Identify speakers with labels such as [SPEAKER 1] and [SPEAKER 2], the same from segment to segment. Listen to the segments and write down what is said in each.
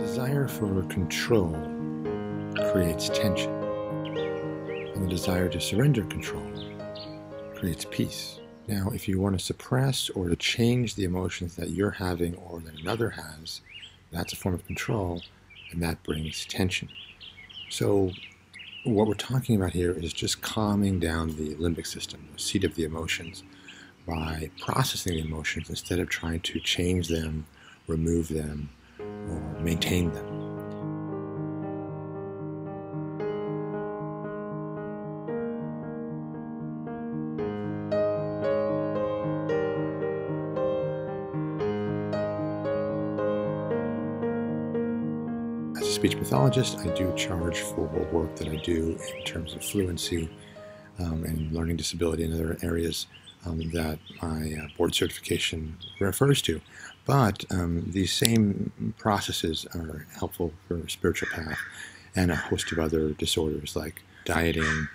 [SPEAKER 1] desire for control creates tension, and the desire to surrender control creates peace. Now, if you want to suppress or to change the emotions that you're having or that another has, that's a form of control, and that brings tension. So what we're talking about here is just calming down the limbic system, the seat of the emotions, by processing the emotions instead of trying to change them, remove them, or maintain them. As a speech pathologist, I do charge for work that I do in terms of fluency and learning disability and other areas that my board certification refers to. But these same processes are helpful for spiritual path and a host of other disorders like dieting,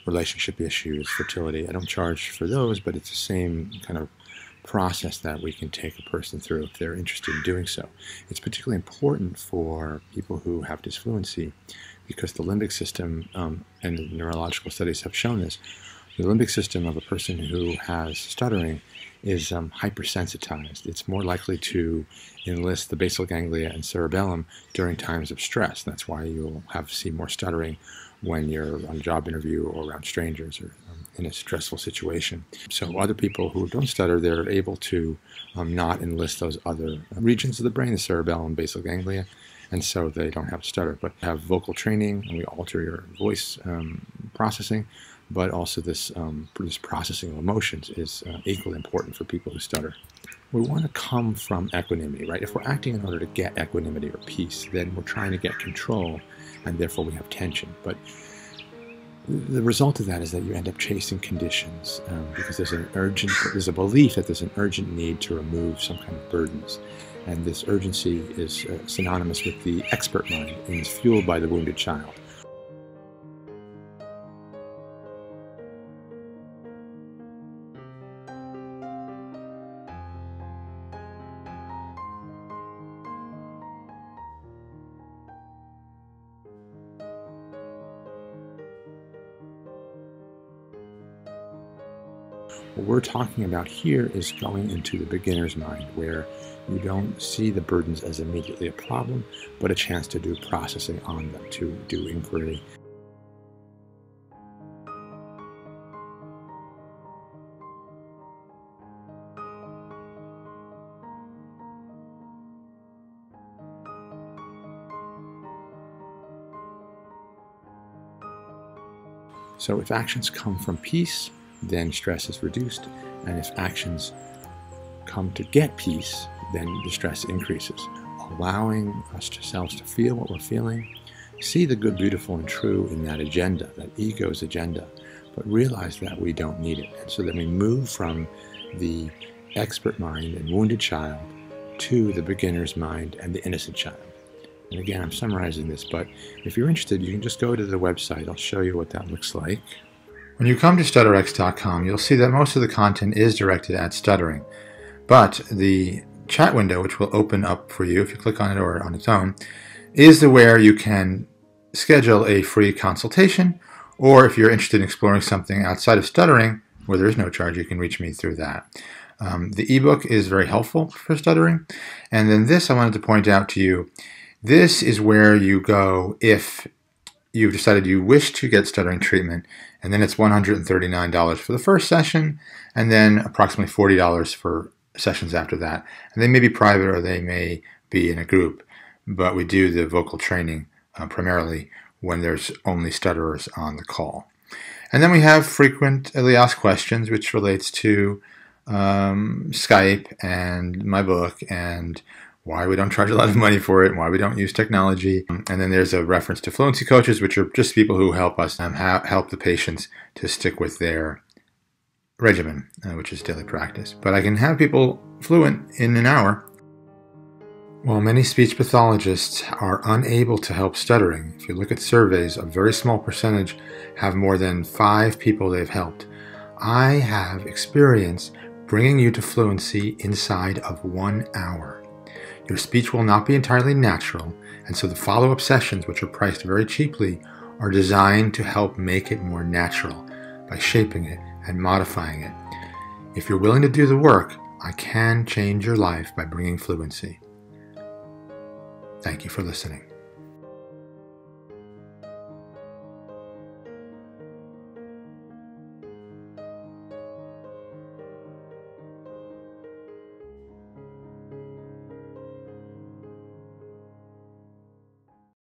[SPEAKER 1] relationship issues, fertility. I don't charge for those, but it's the same kind of process that we can take a person through if they're interested in doing so. It's particularly important for people who have dysfluency because the limbic system, and neurological studies have shown this, the limbic system of a person who has stuttering is hypersensitized. It's more likely to enlist the basal ganglia and cerebellum during times of stress. That's why you'll see more stuttering when you're on a job interview or around strangers or in a stressful situation. So other people who don't stutter, they're able to not enlist those other regions of the brain, the cerebellum, basal ganglia, and so they don't have stutter. But have vocal training, and we alter your voice processing, but also this processing of emotions is equally important for people who stutter. We want to come from equanimity, right? If we're acting in order to get equanimity or peace, then we're trying to get control, and therefore we have tension. But the result of that is that you end up chasing conditions because there's a belief that there's an urgent need to remove some kind of burdens. And this urgency is synonymous with the expert mind and is fueled by the wounded child. What we're talking about here is going into the beginner's mind, where you don't see the burdens as immediately a problem, but a chance to do processing on them, to do inquiry. So if actions come from peace, then stress is reduced, and if actions come to get peace, then the stress increases. Allowing ourselves to feel what we're feeling, see the good, beautiful, and true in that agenda, that ego's agenda, but realize that we don't need it. And so then we move from the expert mind and wounded child to the beginner's mind and the innocent child. And again, I'm summarizing this, but if you're interested, you can just go to the website. I'll show you what that looks like. When you come to StutterX.com, you'll see that most of the content is directed at stuttering, but the chat window, which will open up for you if you click on it or on its own, is where you can schedule a free consultation, or if you're interested in exploring something outside of stuttering, where there is no charge, you can reach me through that. The ebook is very helpful for stuttering, and then this I wanted to point out to you. This is where you go if you've decided you wish to get stuttering treatment, and then it's $139 for the first session, and then approximately $40 for sessions after that. And they may be private or they may be in a group, but we do the vocal training primarily when there's only stutterers on the call. And then we have frequently asked questions, which relates to Skype and my book and why we don't charge a lot of money for it, and why we don't use technology. And then there's a reference to fluency coaches, which are just people who help us help the patients to stick with their regimen, which is daily practice. But I can have people fluent in an hour. While many speech pathologists are unable to help stuttering, if you look at surveys, a very small percentage have more than 5 people they've helped. I have experience bringing you to fluency inside of 1 hour. Your speech will not be entirely natural, and so the follow-up sessions, which are priced very cheaply, are designed to help make it more natural by shaping it and modifying it. If you're willing to do the work, I can change your life by bringing fluency. Thank you for listening.